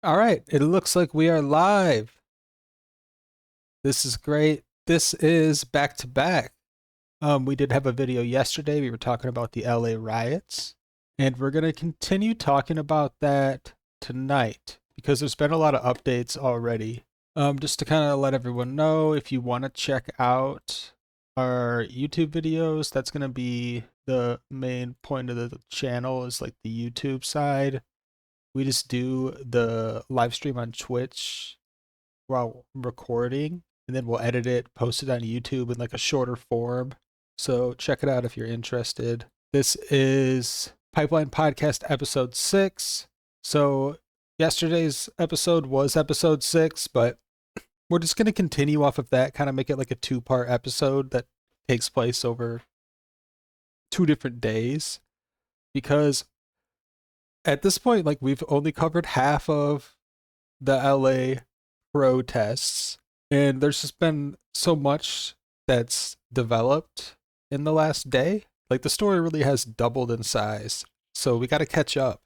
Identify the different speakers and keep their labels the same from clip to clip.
Speaker 1: All right, it looks like we are live. This is great. This is back to back. We did have a video yesterday. We were talking about the LA riots, and we're going to continue talking about that tonight because there's been a lot of updates already. Just to kind of let everyone know, if you want to check out our YouTube videos, that's going to be the main point of the channel, is like the YouTube side. We just do the live stream on Twitch while recording, and then we'll edit it, post it on YouTube in like a shorter form. So check it out if you're interested. This is Pipeline Podcast episode 6. So yesterday's episode was episode 6, but we're just going to continue off of that, kind of make it like a 2-part episode that takes place over 2 different days, because at this point, like, we've only covered half of the LA protests, and there's just been so much that's developed in the last day. Like, the story really has doubled in size, so we got to catch up.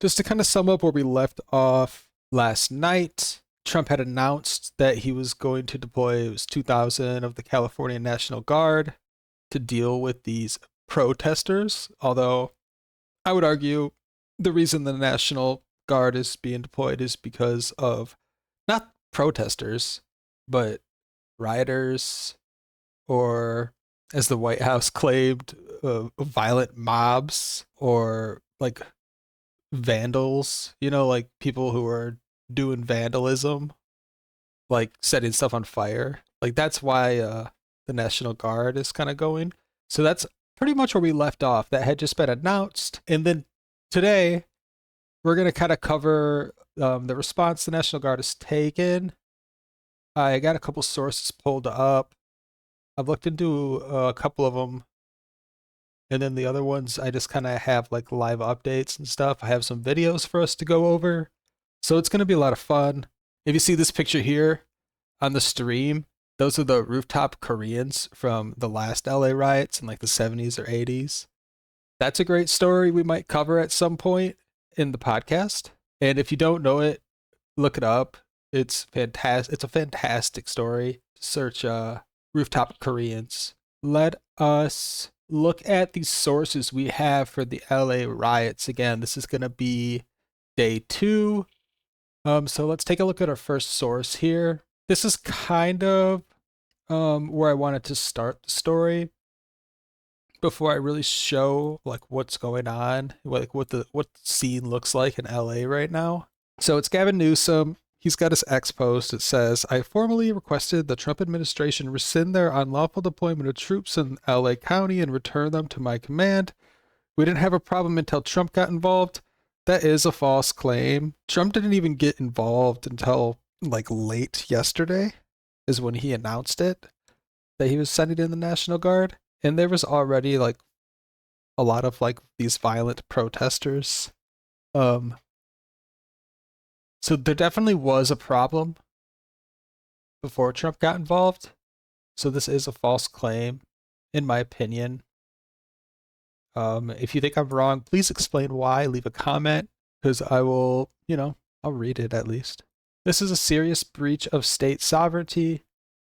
Speaker 1: Just to kind of sum up where we left off last night, Trump had announced that he was going to deploy, it was 2,000 of the California National Guard to deal with these protesters, although I would argue the reason the National Guard is being deployed is because of not protesters, but rioters, or as the White House claimed, violent mobs, or like vandals, like people who are doing vandalism, like setting stuff on fire. Like, that's why the National Guard is kind of going. So that's pretty much where we left off. That had just been announced. And then today, we're going to kind of cover the response the National Guard has taken. I got a couple sources pulled up. I've looked into a couple of them. And then the other ones, I just kind of have like live updates and stuff. I have some videos for us to go over. So it's going to be a lot of fun. If you see this picture here on the stream, those are the rooftop Koreans from the last LA riots in like the 70s or 80s. That's a great story we might cover at some point in the podcast. And if you don't know it, look it up. It's fantastic. It's a fantastic story. Search rooftop Koreans. Let us look at the sources we have for the LA riots. Again, this is going to be day 2. So let's take a look at our first source here. This is kind of where I wanted to start the story before I really show like what's going on, like what the scene looks like in LA right now. So it's Gavin Newsom. He's got his X post. It says, "I formally requested the Trump administration rescind their unlawful deployment of troops in LA County and return them to my command. We didn't have a problem until Trump got involved." That is a false claim. Trump didn't even get involved until like late yesterday is when he announced it, that he was sending in the National Guard. And there was already like a lot of like these violent protesters. So there definitely was a problem before Trump got involved. So this is a false claim, in my opinion. If you think I'm wrong, please explain why. Leave a comment, because I will, I'll read it at least. "This is a serious breach of state sovereignty,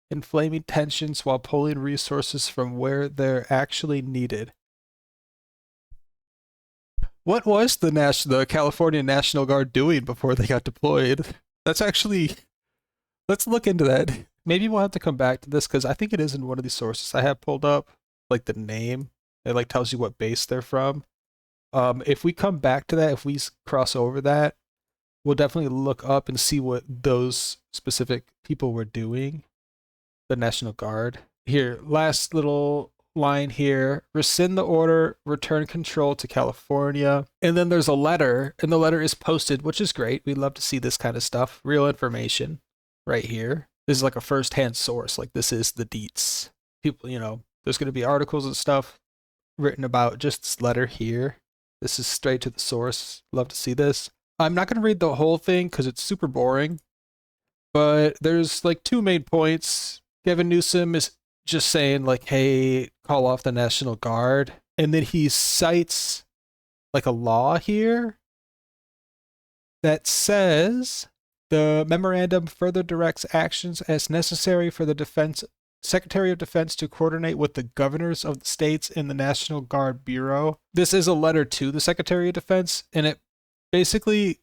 Speaker 1: inflaming tensions while pulling resources from where they're actually needed." What was the California National Guard doing before they got deployed? That's actually, let's look into that. Maybe we'll have to come back to this, because I think it is in one of these sources I have pulled up, like the name. It like tells you what base they're from. If we come back to that, if we cross over that, we'll definitely look up and see what those specific people were doing. The National Guard. Here, last little line here: "Rescind the order, return control to California." And then there's a letter, and the letter is posted, which is great. We love to see this kind of stuff. Real information right here. This is like a first-hand source. Like, this is the deets. People, there's going to be articles and stuff written about just this letter here. This is straight to the source. Love to see this. I'm not going to read the whole thing because it's super boring, but there's like 2 main points. Gavin Newsom is just saying like, hey, call off the National Guard. And then he cites like a law here that says The memorandum further directs actions as necessary for the Secretary of Defense to coordinate with the governors of the states in the National Guard Bureau. This is a letter to the Secretary of Defense, and it basically,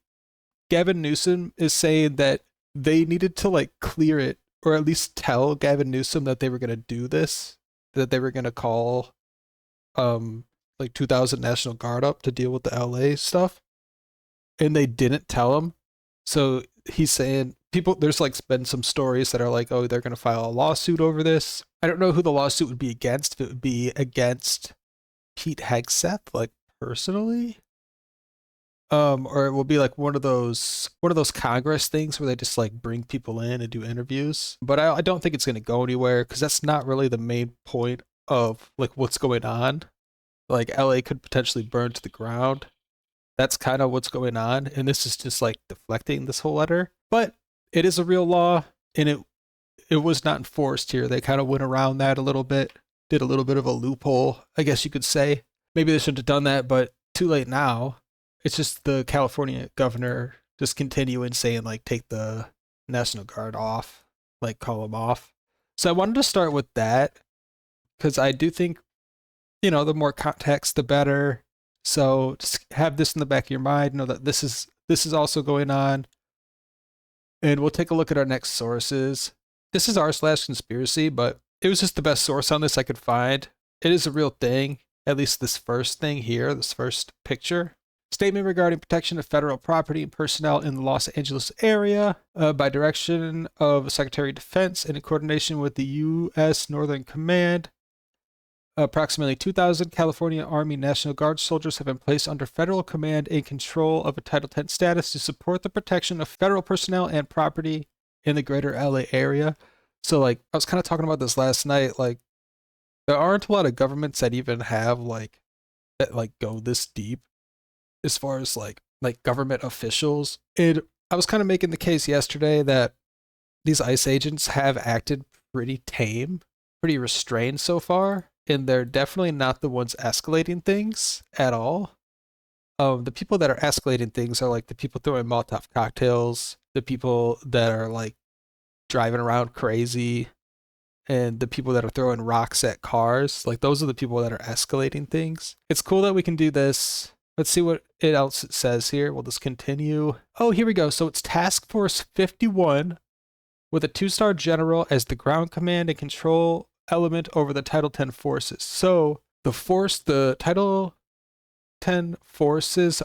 Speaker 1: Gavin Newsom is saying that they needed to like clear it, or at least tell Gavin Newsom that they were going to do this, that they were going to call like 2,000 National Guard up to deal with the LA stuff, and they didn't tell him. So he's saying there's like been some stories that are like, oh, they're going to file a lawsuit over this. I don't know who the lawsuit would be against. If it would be against Pete Hegseth, like personally, or it will be like one of those Congress things where they just like bring people in and do interviews. But I don't think it's going to go anywhere, because that's not really the main point of like what's going on. Like LA could potentially burn to the ground. That's kind of what's going on, and this is just like deflecting this whole letter. But it is a real law, and it was not enforced here. They kind of went around that a little bit, did a little bit of a loophole, I guess you could say. Maybe they shouldn't have done that, but too late now. It's just the California governor just continuing saying like take the National Guard off, like call them off. So I wanted to start with that, because I do think, the more context, the better. So just have this in the back of your mind, know that this is also going on. And we'll take a look at our next sources. This is r/conspiracy, but it was just the best source on this I could find. It is a real thing, at least this first thing here, this first picture. Statement regarding protection of federal property and personnel in the Los Angeles area by direction of Secretary of Defense and in coordination with the U.S. Northern Command. Approximately 2,000 California Army National Guard soldiers have been placed under federal command and control of a Title X status to support the protection of federal personnel and property in the greater LA area. So, like, I was kind of talking about this last night. Like, there aren't a lot of governments that even have, that go this deep as far as, like government officials. And I was kind of making the case yesterday that these ICE agents have acted pretty tame, pretty restrained so far. And they're definitely not the ones escalating things at all. The people that are escalating things are like the people throwing Molotov cocktails, the people that are like driving around crazy, and the people that are throwing rocks at cars. Like those are the people that are escalating things. It's cool that we can do this. Let's see what else it says here. We'll just continue. Oh, here we go. So it's Task Force 51 with a 2-star general as the ground command and control element over the Title X forces. So the Title X forces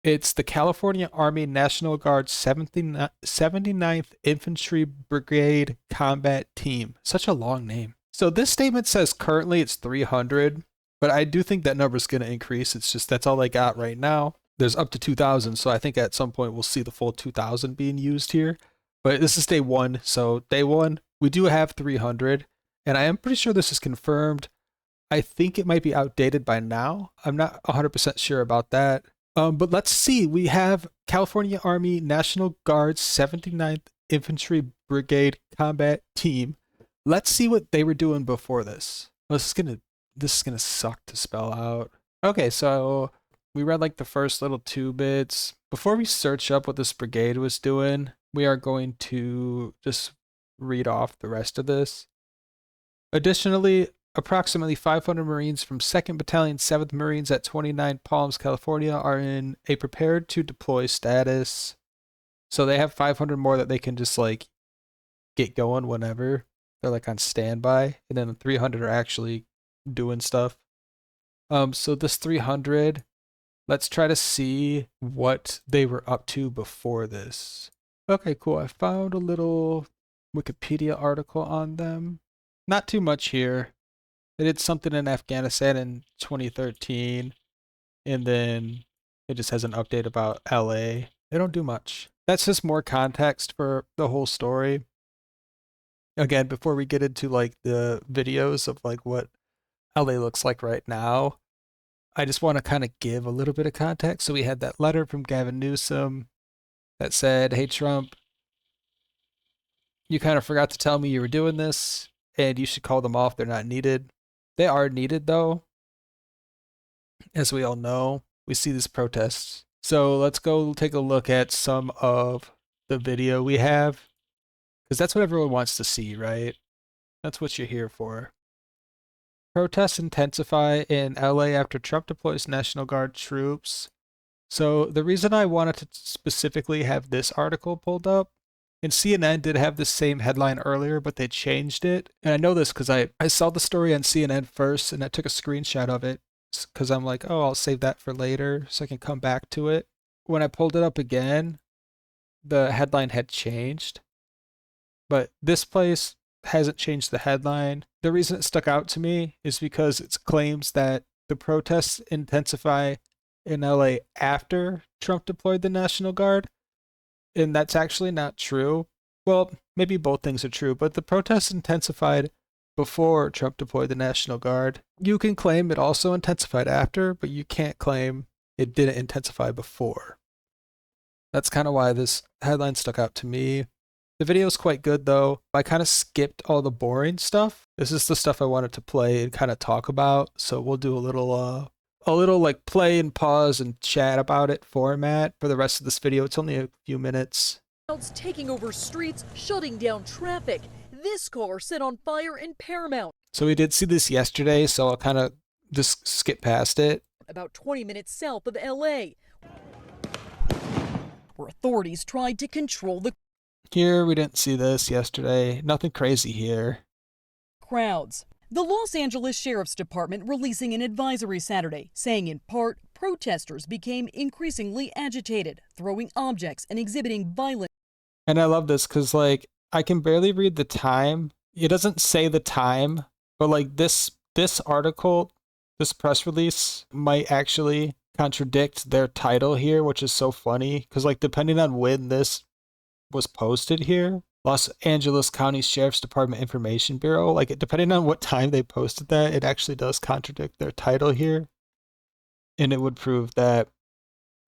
Speaker 1: it's the California Army National Guard 79th Infantry Brigade Combat Team. Such a long name. So this statement says currently it's 300, but I do think that number is going to increase. It's just that's all they got right now. There's up to 2,000, so I think at some point we'll see the full 2,000 being used here. But this is day one, so day one, we do have 300. And I am pretty sure this is confirmed. I think it might be outdated by now. I'm not 100% sure about that. But let's see. We have California Army National Guard 79th Infantry Brigade Combat Team. Let's see what they were doing before this. This is gonna suck to spell out. Okay, so we read like the first little 2 bits. Before we search up what this brigade was doing, we are going to just read off the rest of this. Additionally, approximately 500 Marines from 2nd Battalion, 7th Marines at 29 Palms, California are in a prepared to deploy status. So they have 500 more that they can just like get going whenever. They're like on standby. And then 300 are actually doing stuff. So this 300, let's try to see what they were up to before this. Okay, cool. I found a little Wikipedia article on them. Not too much here. They did something in Afghanistan in 2013, and then it just has an update about LA. They don't do much. That's just more context for the whole story. Again, before we get into like the videos of like what LA looks like right now, I just want to kind of give a little bit of context. So we had that letter from Gavin Newsom that said, hey, Trump, you kind of forgot to tell me you were doing this, and you should call them off. They're not needed. They are needed, though. As we all know, we see these protests. So let's go take a look at some of the video we have, because that's what everyone wants to see, right? That's what you're here for. Protests intensify in LA after Trump deploys National Guard troops. So the reason I wanted to specifically have this article pulled up, and CNN did have the same headline earlier, but they changed it. And I know this because I saw the story on CNN first, and I took a screenshot of it because I'm like, oh, I'll save that for later so I can come back to it. When I pulled it up again, the headline had changed. But this place hasn't changed the headline. The reason it stuck out to me is because it claims that the protests intensify in LA after Trump deployed the National Guard, and that's actually not true. Well, maybe both things are true, but the protests intensified before Trump deployed the National Guard. You can claim it also intensified after, but you can't claim it didn't intensify before. That's kind of why this headline stuck out to me. The video is quite good though. I kind of skipped all the boring stuff. This is the stuff I wanted to play and kind of talk about, so we'll do a little like play and pause and chat about it format for the rest of this video. It's only a few minutes.
Speaker 2: Crowds taking over streets, shutting down traffic. This car set on fire in Paramount.
Speaker 1: So we did see this yesterday, so I'll kind of just skip past it.
Speaker 2: About 20 minutes south of LA, where authorities tried to control the
Speaker 1: Here, we didn't see this yesterday. Nothing crazy here.
Speaker 2: crowds. The Los Angeles Sheriff's Department releasing an advisory Saturday, saying in part, protesters became increasingly agitated, throwing objects and exhibiting violence.
Speaker 1: And I love this because, like, I can barely read the time. It doesn't say the time, but, like, this article, this press release might actually contradict their title here, which is so funny. Because, like, depending on when this was posted here, Los Angeles County Sheriff's Department Information Bureau, like, depending on what time they posted that, it actually does contradict their title here. And it would prove that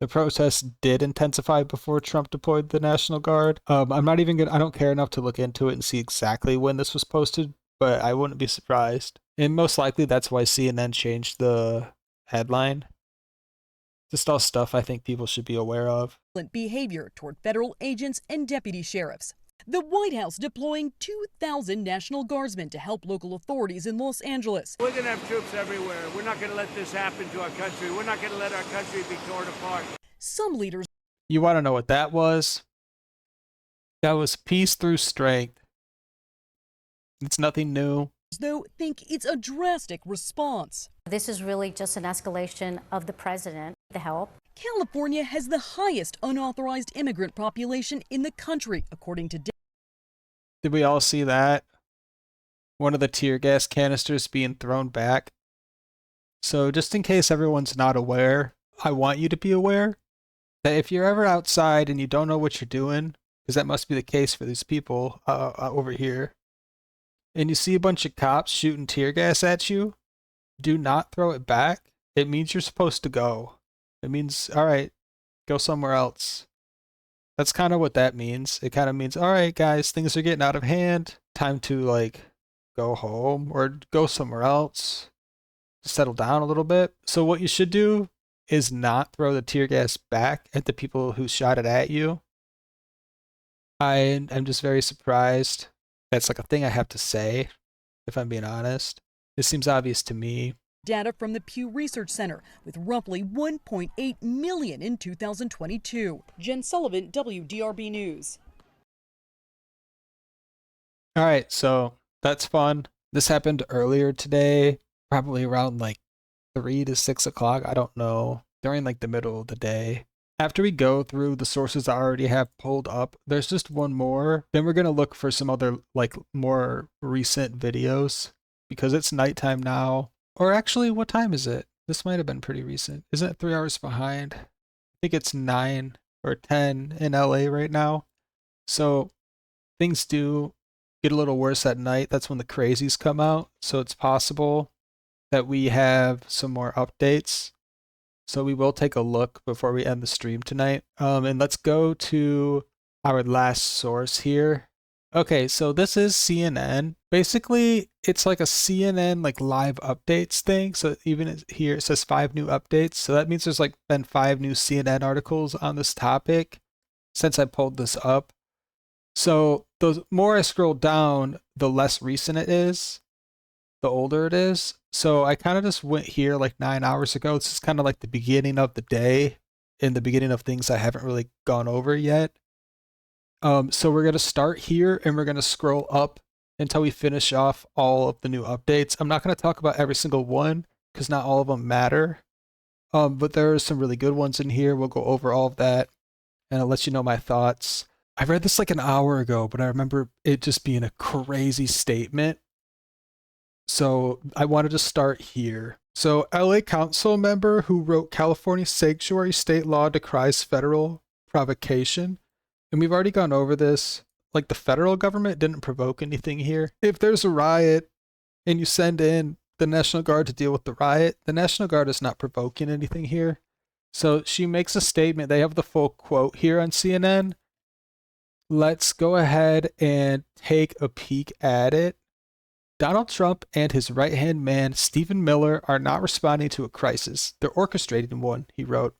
Speaker 1: the protests did intensify before Trump deployed the National Guard. I don't care enough to look into it and see exactly when this was posted, but I wouldn't be surprised. And most likely that's why CNN changed the headline. Just all stuff I think people should be aware of.
Speaker 2: Behavior toward federal agents and deputy sheriffs. The White House deploying 2,000 National Guardsmen to help local authorities in Los Angeles.
Speaker 3: We're going to have troops everywhere. We're not going to let this happen to our country. We're not going to let our country be torn apart.
Speaker 2: Some leaders.
Speaker 1: You want to know what that was? That was peace through strength. It's nothing new.
Speaker 2: Though think it's a drastic response.
Speaker 4: This is really just an escalation of the president, the help.
Speaker 2: California has the highest unauthorized immigrant population in the country, according to.
Speaker 1: Did we all see that? One of the tear gas canisters being thrown back. So just in case everyone's not aware, I want you to be aware that if you're ever outside and you don't know what you're doing, because that must be the case for these people over here, and you see a bunch of cops shooting tear gas at you, do not throw it back. It means you're supposed to go. It means, all right, go somewhere else. That's kind of what that means. It kind of means, all right, guys, things are getting out of hand. Time to, like, go home or go somewhere else. Settle down a little bit. So what you should do is not throw the tear gas back at the people who shot it at you. I'm just very surprised. That's like a thing I have to say, if I'm being honest. It seems obvious to me.
Speaker 2: Data from the Pew Research Center with roughly 1.8 million in 2022. Jen Sullivan, WDRB News.
Speaker 1: All right, so that's fun. This happened earlier today, probably around like 3 to 6 o'clock. I don't know, during like the middle of the day. After we go through the sources I already have pulled up, there's just one more. Then we're going to look for some other like more recent videos because it's nighttime now. Or actually, what time is it? This might have been pretty recent. Isn't it 3 hours behind? I think it's 9 or 10 in LA right now. So things do get a little worse at night. That's when the crazies come out. So it's possible that we have some more updates. So we will take a look before we end the stream tonight. And let's go to our last source here. Okay, so this is CNN. Basically, it's like a CNN like live updates thing. So even here it says 5 new updates. So that means there's like been 5 new CNN articles on this topic since I pulled this up. So the more I scroll down, the less recent it is, the older it is. So I kind of just went here like 9 hours ago. This is kind of like the beginning of the day and the beginning of things I haven't really gone over yet. So we're going to start here and we're going to scroll up until we finish off all of the new updates. I'm not going to talk about every single one because not all of them matter. But there are some really good ones in here. We'll go over all of that and I'll let you know my thoughts. I read this like an hour ago, but I remember it just being a crazy statement. So I wanted to start here. So LA council member who wrote California sanctuary state law decries federal provocation. And we've already gone over this. Like the federal government didn't provoke anything here. If there's a riot and you send in the National Guard to deal with the riot, the National Guard is not provoking anything here. So she makes a statement. They have the full quote here on CNN. Let's go ahead and take a peek at it. Donald Trump and his right-hand man, Stephen Miller, are not responding to a crisis. They're orchestrating one, he wrote.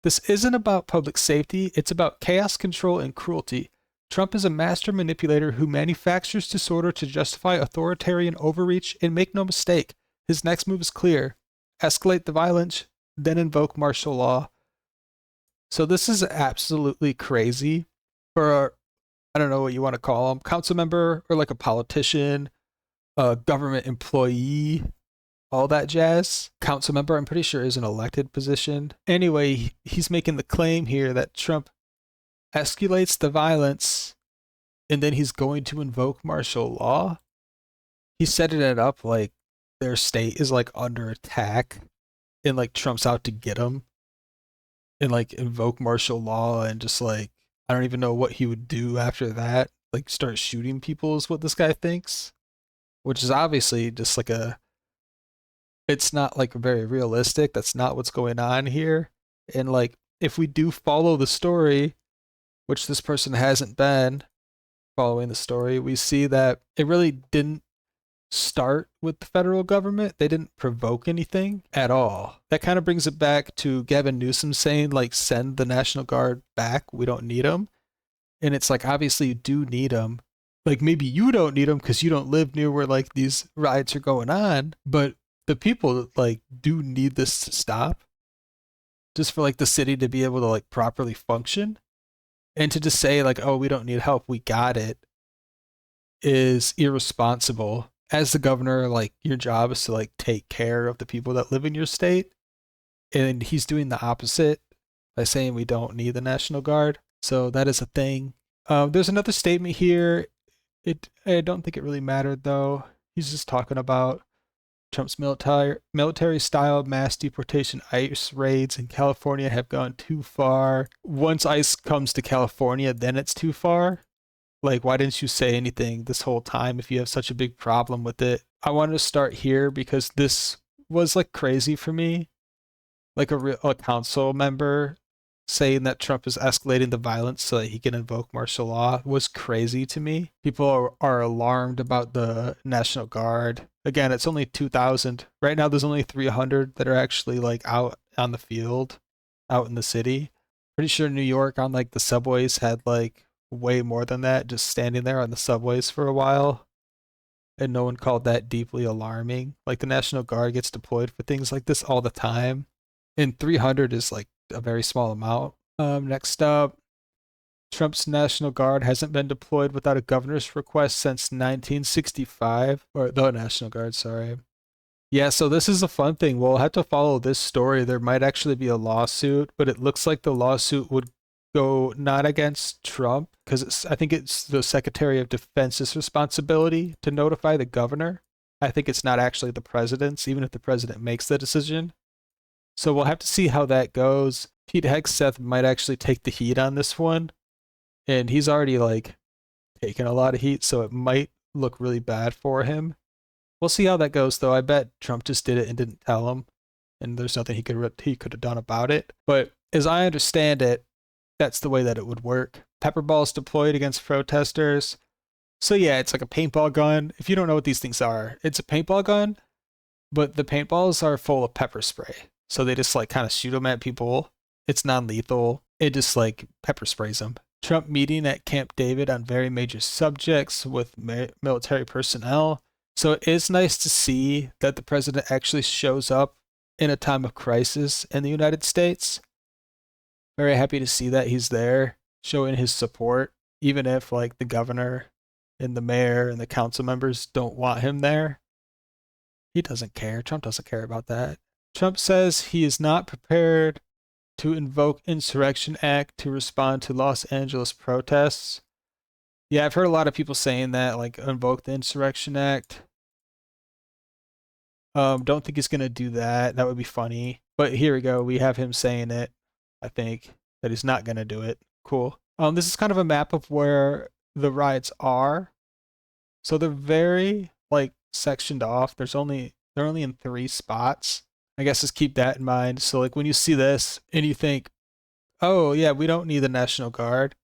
Speaker 1: This isn't about public safety. It's about chaos, control, and cruelty. Trump is a master manipulator who manufactures disorder to justify authoritarian overreach, and make no mistake, his next move is clear. Escalate the violence, then invoke martial law. So this is absolutely crazy for, I don't know what you want to call him, council member or like a politician, a government employee, all that jazz. Council member, I'm pretty sure, is an elected position. Anyway, he's making the claim here that Trump escalates the violence and then he's going to invoke martial law. He's setting it up like their state is like under attack and like Trump's out to get him and like invoke martial law and just like, I don't even know what he would do after that. Like start shooting people is what this guy thinks, which is obviously just like it's not like very realistic. That's not what's going on here. And like, if we do follow the story, which this person hasn't been following the story, we see that it really didn't start with the federal government. They didn't provoke anything at all. That kind of brings it back to Gavin Newsom saying, like, send the National Guard back. We don't need them. And it's like, obviously you do need them. Like, maybe you don't need them because you don't live near where like these riots are going on, but the people like do need this to stop, just for like the city to be able to like properly function. And to just say like, oh, we don't need help, we got it, is irresponsible. As the governor, like your job is to like take care of the people that live in your state. And he's doing the opposite by saying we don't need the National Guard. So that is a thing. There's another statement here. I don't think it really mattered though. He's just talking about Trump's military style mass deportation ICE raids in California have gone too far. Once ICE comes to California, then it's too far. Like, why didn't you say anything this whole time if you have such a big problem with it? I wanted to start here because this was like crazy for me. Like a council member saying that Trump is escalating the violence so that he can invoke martial law was crazy to me. People are alarmed about the National Guard. Again, it's only 2,000. Right now, there's only 300 that are actually like out on the field, out in the city. Pretty sure New York on like the subways had like way more than that, just standing there on the subways for a while. And no one called that deeply alarming. Like the National Guard gets deployed for things like this all the time. And 300 is like a very small amount. Next up, Trump's National Guard hasn't been deployed without a governor's request since 1965, or the National Guard, sorry. Yeah, so this is a fun thing. We'll have to follow this story. There might actually be a lawsuit, but it looks like the lawsuit would go not against Trump, because I think it's the Secretary of Defense's responsibility to notify the governor. I think it's not actually the president's, even if the president makes the decision. So we'll have to see how that goes. Pete Hegseth might actually take the heat on this one. And he's already like taken a lot of heat, so it might look really bad for him. We'll see how that goes though. I bet Trump just did it and didn't tell him. And there's nothing he could have done about it. But as I understand it, that's the way that it would work. Pepper balls deployed against protesters. So yeah, it's like a paintball gun. If you don't know what these things are, it's a paintball gun, but the paintballs are full of pepper spray. So they just like kind of shoot them at people. It's non-lethal. It just like pepper sprays them. Trump meeting at Camp David on very major subjects with military personnel. So it is nice to see that the president actually shows up in a time of crisis in the United States. Very happy to see that he's there, showing his support, even if like the governor and the mayor and the council members don't want him there. He doesn't care. Trump doesn't care about that. Trump says he is not prepared to invoke Insurrection Act to respond to Los Angeles protests. Yeah, I've heard a lot of people saying that, like, invoke the Insurrection Act. Don't think he's gonna do that. That would be funny. But here we go. We have him saying it. I think that he's not gonna do it. Cool. This is kind of a map of where the riots are. So they're very like sectioned off. They're only in 3 spots. I guess just keep that in mind. So like when you see this and you think, oh yeah, we don't need the National Guard.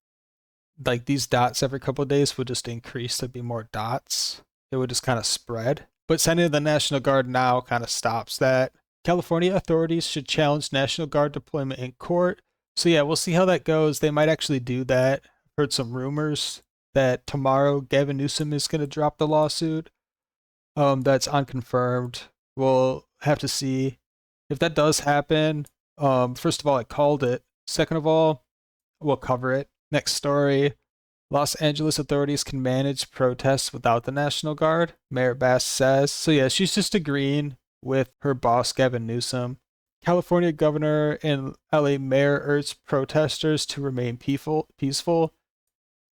Speaker 1: Like these dots every couple of days would just increase. There'd be more dots. It would just kind of spread. But sending the National Guard now kind of stops that. California authorities should challenge National Guard deployment in court. So yeah, we'll see how that goes. They might actually do that. Heard some rumors that tomorrow Gavin Newsom is going to drop the lawsuit. That's unconfirmed. We'll have to see if that does happen. First of all, I called it. Second of all, we'll cover it. Next story. Los Angeles authorities can manage protests without the National Guard, Mayor Bass says. So yeah, she's just agreeing with her boss, Gavin Newsom. California governor and LA mayor urged protesters to remain peaceful.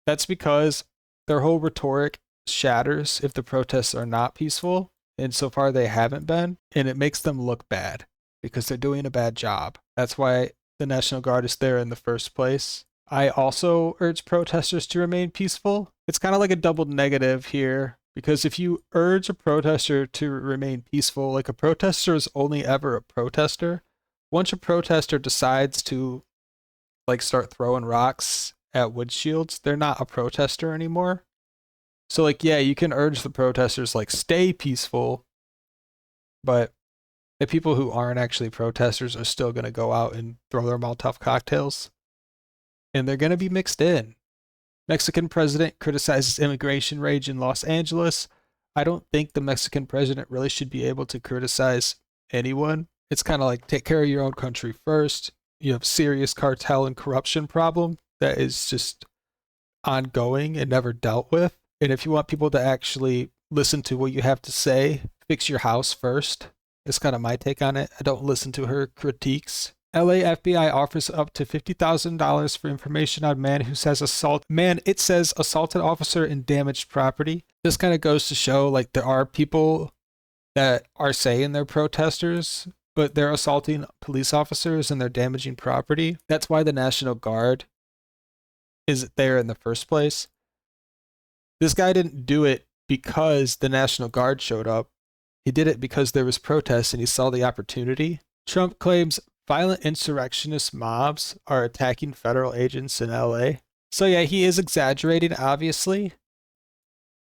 Speaker 1: That's because their whole rhetoric shatters if the protests are not peaceful, and so far they haven't been, and it makes them look bad because they're doing a bad job. That's why the National Guard is there in the first place. I also urge protesters to remain peaceful. It's kind of like a double negative here, because if you urge a protester to remain peaceful, like a protester is only ever a protester. Once a protester decides to like start throwing rocks at windshields, they're not a protester anymore. So like, yeah, you can urge the protesters like stay peaceful, but the people who aren't actually protesters are still going to go out and throw their Molotov cocktails. And they're going to be mixed in. Mexican president criticizes immigration rage in Los Angeles. I don't think the Mexican president really should be able to criticize anyone. It's kind of like take care of your own country first. You have serious cartel and corruption problem that is just ongoing and never dealt with. And if you want people to actually listen to what you have to say, fix your house first. It's kind of my take on it. I don't listen to her critiques. LA FBI offers up to $50,000 for information on man who says it says assaulted officer and damaged property. This kind of goes to show like there are people that are saying they're protesters, but they're assaulting police officers and they're damaging property. That's why the National Guard is there in the first place. This guy didn't do it because the National Guard showed up. He did it because there was protests and he saw the opportunity. Trump claims violent insurrectionist mobs are attacking federal agents in LA. So yeah, he is exaggerating, obviously.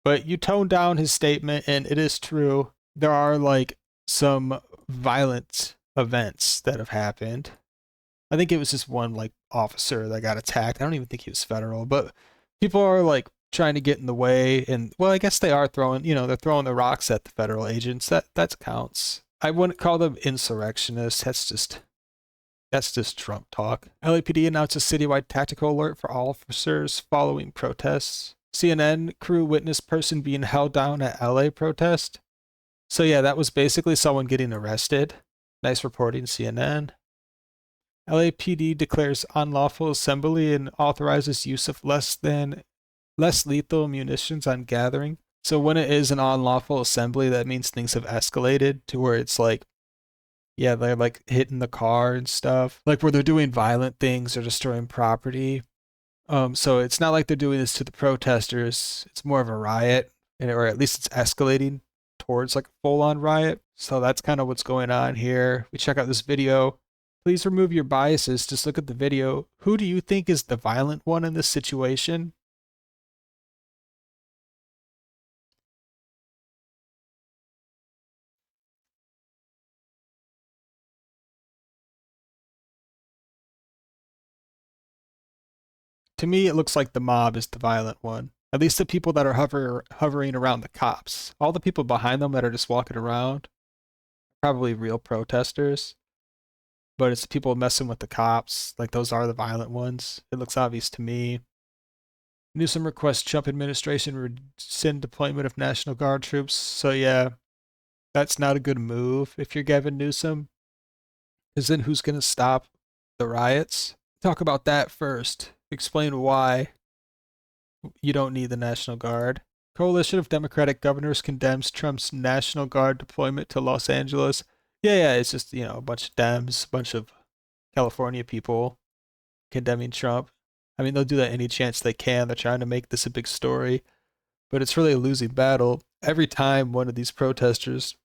Speaker 1: But you tone down his statement, and it is true. There are like some violent events that have happened. I think it was just one like officer that got attacked. I don't even think he was federal, but people are like trying to get in the way, and well, I guess they are throwing, they're throwing the rocks at the federal agents. That counts. I wouldn't call them insurrectionists. That's just Trump talk. LAPD announced a citywide tactical alert for all officers following protests. CNN crew witnessed person being held down at LA protest. So yeah, that was basically someone getting arrested. Nice reporting, CNN. LAPD declares unlawful assembly and authorizes use of less lethal munitions on gathering. So when it is an unlawful assembly, that means things have escalated to where it's like, yeah, they're like hitting the car and stuff, like where they're doing violent things or destroying property. So it's not like they're doing this to the protesters. It's more of a riot, or at least it's escalating towards like a full-on riot. So that's kind of what's going on here. We check out this video. Please remove your biases. Just look at the video. Who do you think is the violent one in this situation? To me, it looks like the mob is the violent one. At least the people that are hovering around the cops. All the people behind them that are just walking around, probably real protesters. But it's the people messing with the cops. Like, those are the violent ones. It looks obvious to me. Newsom requests Trump administration rescind deployment of National Guard troops. So yeah, that's not a good move if you're Gavin Newsom. Because then who's going to stop the riots? Talk about that first. Explain why you don't need the National Guard. Coalition of Democratic governors condemns Trump's National Guard deployment to Los Angeles. Yeah, it's just, a bunch of Dems, a bunch of California people condemning Trump. I mean, they'll do that any chance they can. They're trying to make this a big story, but it's really a losing battle. Every time one of these protesters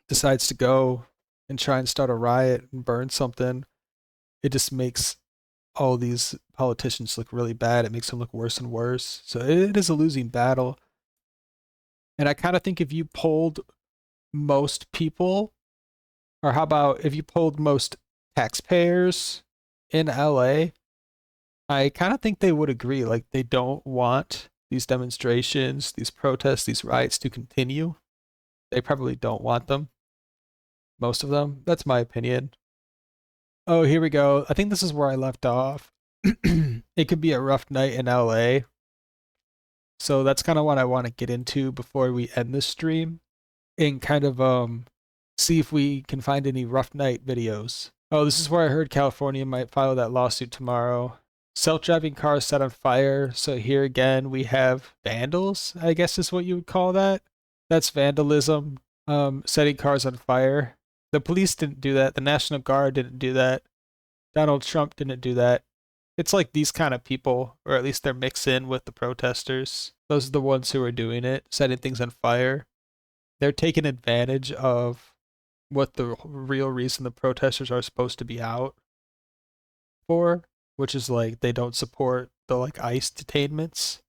Speaker 1: decides to go and try and start a riot and burn something, it just makes all these politicians look really bad. It makes them look worse and worse. So it is a losing battle. And I kind of think if you polled most people, or how about if you polled most taxpayers in LA, I kind of think they would agree. Like, they don't want these demonstrations, these protests, these riots to continue. They probably don't want them. Most of them. That's my opinion. Oh, here we go. I think this is where I left off. It could be a rough night in LA. So that's kind of what I want to get into before we end this stream, and kind of see if we can find any rough night videos. Oh, this is where I heard California might file that lawsuit tomorrow. Self-driving cars set on fire. So here again, we have vandals, I guess is what you would call that. That's vandalism, setting cars on fire. The police didn't do that. The National Guard didn't do that. Donald Trump didn't do that. It's like these kind of people, or at least they're mixed in with the protesters. Those are the ones who are doing it, setting things on fire. They're taking advantage of what the real reason the protesters are supposed to be out for, which is like they don't support the like ICE detainments.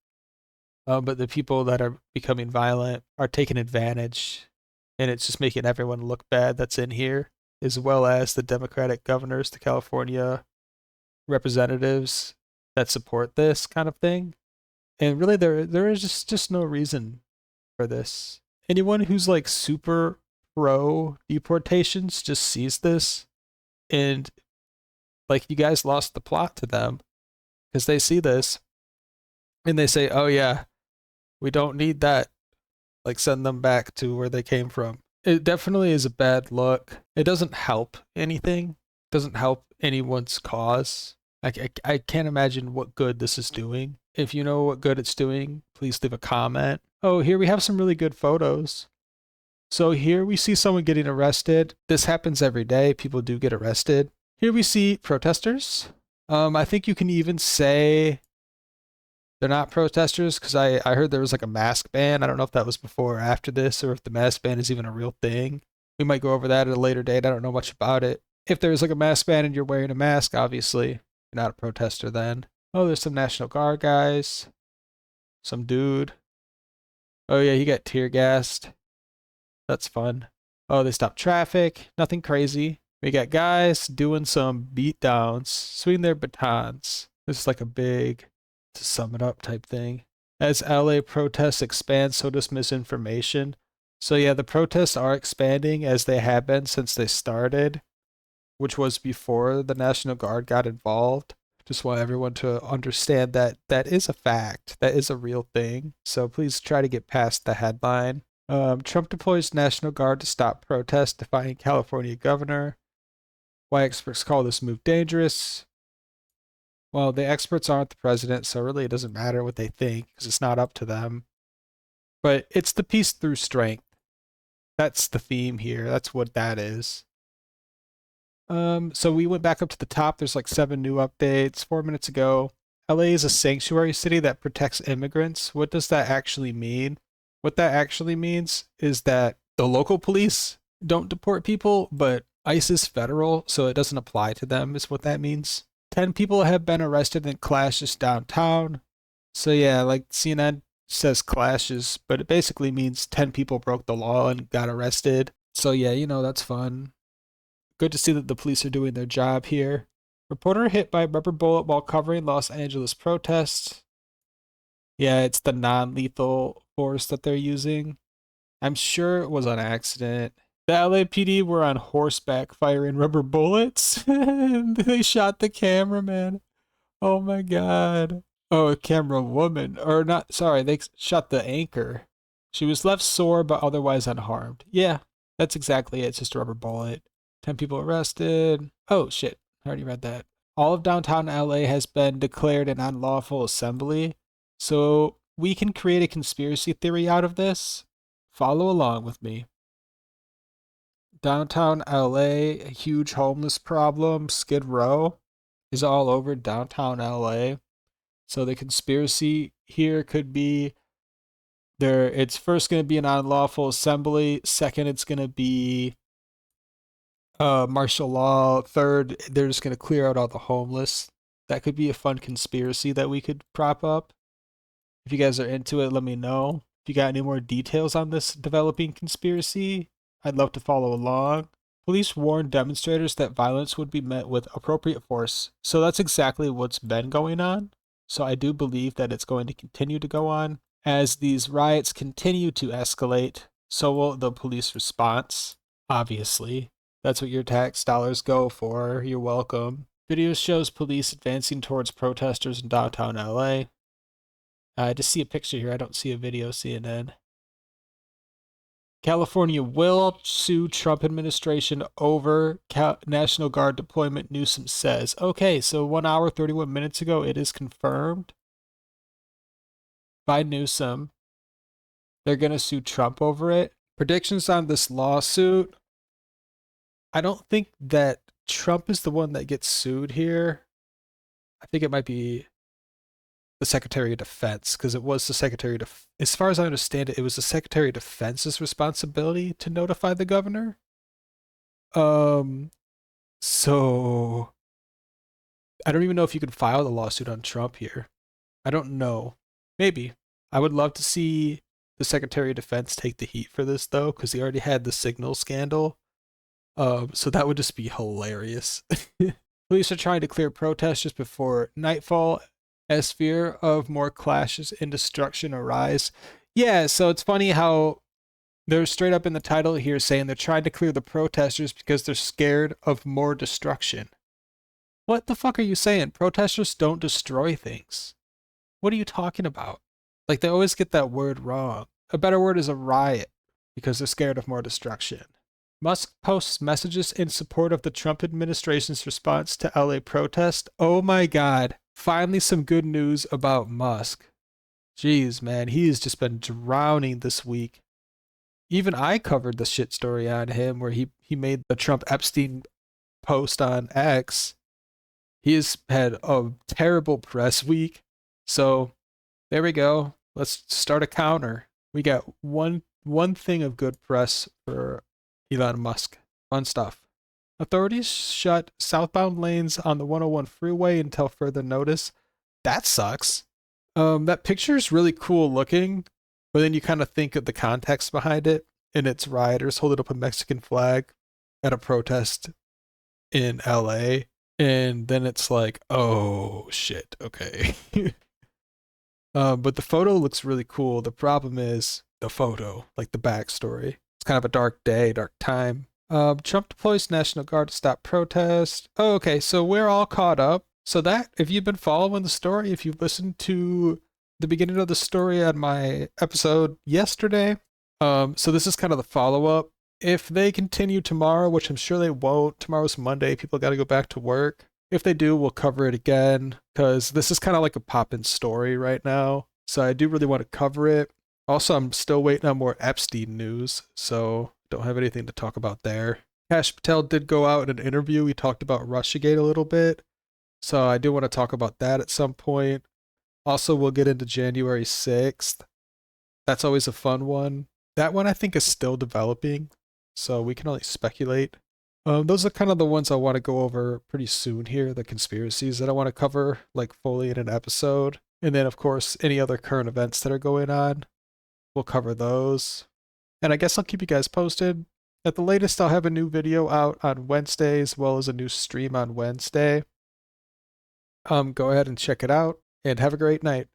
Speaker 1: But the people that are becoming violent are taking advantage, and it's just making everyone look bad that's in here, as well as the Democratic governors, the California representatives that support this kind of thing. And really there is just no reason for this. Anyone who's like super pro deportations just sees this, and like, you guys lost the plot to them, because they see this and they say, oh yeah, we don't need that. Like, send them back to where they came from. It definitely is a bad look. It doesn't help anything. It doesn't help anyone's cause. I can't imagine what good this is doing. If you know what good it's doing, please leave a comment. Oh, here we have some really good photos. So here we see someone getting arrested. This happens every day. People do get arrested. Here we see protesters. I think you can even say they're not protesters, because I heard there was like a mask ban. I don't know if that was before or after this, or if the mask ban is even a real thing. We might go over that at a later date. I don't know much about it. If there's like a mask ban and you're wearing a mask, obviously you're not a protester then. Oh, there's some National Guard guys. Some dude. Oh yeah, he got tear gassed. That's fun. Oh, they stopped traffic. Nothing crazy. We got guys doing some beat downs, swinging their batons. This is like a big, to sum it up type thing. As LA protests expand, so does misinformation. So yeah, the protests are expanding, as they have been since they started, which was before the National Guard got involved. Just want everyone to understand that that is a fact. That is a real thing. So please try to get past the headline. Trump deploys National Guard to stop protests, defying California governor. Why experts call this move dangerous? Well, the experts aren't the president, so really it doesn't matter what they think, because it's not up to them. But it's the peace through strength. That's the theme here. That's what that is. So we went back up to the top. There's like 7 new updates 4 minutes ago. LA is a sanctuary city that protects immigrants. What does that actually mean? What that actually means is that the local police don't deport people, but ICE is federal, so it doesn't apply to them, is what that means. 10 people have been arrested in clashes downtown. So yeah, like CNN says clashes, but it basically means 10 people broke the law and got arrested. So yeah, that's fun. Good to see that the police are doing their job here. Reporter hit by rubber bullet while covering Los Angeles protests. Yeah, it's the non-lethal force that they're using. I'm sure it was an accident. The LAPD were on horseback firing rubber bullets. And they shot the cameraman. Oh my god. Oh, a camera woman. Or not, sorry, they shot the anchor. She was left sore but otherwise unharmed. Yeah, that's exactly it. It's just a rubber bullet. 10 people arrested. Oh shit, I already read that. All of downtown LA has been declared an unlawful assembly. So we can create a conspiracy theory out of this. Follow along with me. Downtown LA, a huge homeless problem. Skid Row is all over downtown LA. So the conspiracy here could be there. It's first going to be an unlawful assembly. Second, it's going to be martial law. Third, they're just going to clear out all the homeless. That could be a fun conspiracy that we could prop up. If you guys are into it, let me know. If you got any more details on this developing conspiracy, I'd love to follow along. Police warned demonstrators that violence would be met with appropriate force. So that's exactly what's been going on. So I do believe that it's going to continue to go on. As these riots continue to escalate, so will the police response. Obviously, that's what your tax dollars go for. You're welcome. Video shows police advancing towards protesters in downtown LA. I just see a picture here. I don't see a video, CNN. California will sue Trump administration over National Guard deployment, Newsom says. Okay, so 1 hour, 31 minutes ago, it is confirmed by Newsom. They're going to sue Trump over it. Predictions on this lawsuit. I don't think that Trump is the one that gets sued here. I think it might be the Secretary of Defense, because it was the Secretary of as far as I understand it, it was the Secretary of Defense's responsibility to notify the governor. So I don't even know if you could file the lawsuit on Trump here. I don't know. Maybe. I would love to see the Secretary of Defense take the heat for this though, because he already had the signal scandal. So that would just be hilarious. Police are trying to clear protesters before nightfall as fear of more clashes and destruction arise. Yeah, so it's funny how they're straight up in the title here saying they're trying to clear the protesters because they're scared of more destruction. What the fuck are you saying? Protesters don't destroy things. What are you talking about? Like, they always get that word wrong. A better word is a riot because they're scared of more destruction. Musk posts messages in support of the Trump administration's response to LA protest. Oh my god. Finally some good news about Musk. Jeez, man, he has just been drowning this week. Even I covered the shit story on him where he made the Trump Epstein post on X. He has had a terrible press week. So there we go. Let's start a counter. We got one thing of good press for Elon Musk. Fun stuff. Authorities shut southbound lanes on the 101 freeway until further notice. That sucks. That picture is really cool looking, but then you kind of think of the context behind it, and it's rioters holding up a Mexican flag at a protest in LA, and then it's like, oh shit, okay. But the photo looks really cool. The problem is the photo, like the backstory. It's kind of a dark day, dark time. Trump deploys National Guard to stop protest. Oh, okay, so we're all caught up. So that, if you've been following the story, if you've listened to the beginning of the story on my episode yesterday, so this is kind of the follow-up. If they continue tomorrow, which I'm sure they won't, tomorrow's Monday, people got to go back to work. If they do, we'll cover it again, because this is kind of like a pop-in story right now. So I do really want to cover it. Also, I'm still waiting on more Epstein news, so don't have anything to talk about there. Kash Patel did go out in an interview. He talked about Russiagate a little bit. So I do want to talk about that at some point. Also, we'll get into January 6th. That's always a fun one. That one I think is still developing, so we can only speculate. Those are kind of the ones I want to go over pretty soon here, the conspiracies that I want to cover like fully in an episode. And then, of course, any other current events that are going on, we'll cover those. And I guess I'll keep you guys posted. At the latest, I'll have a new video out on Wednesday as well as a new stream on Wednesday. Go ahead and check it out and have a great night.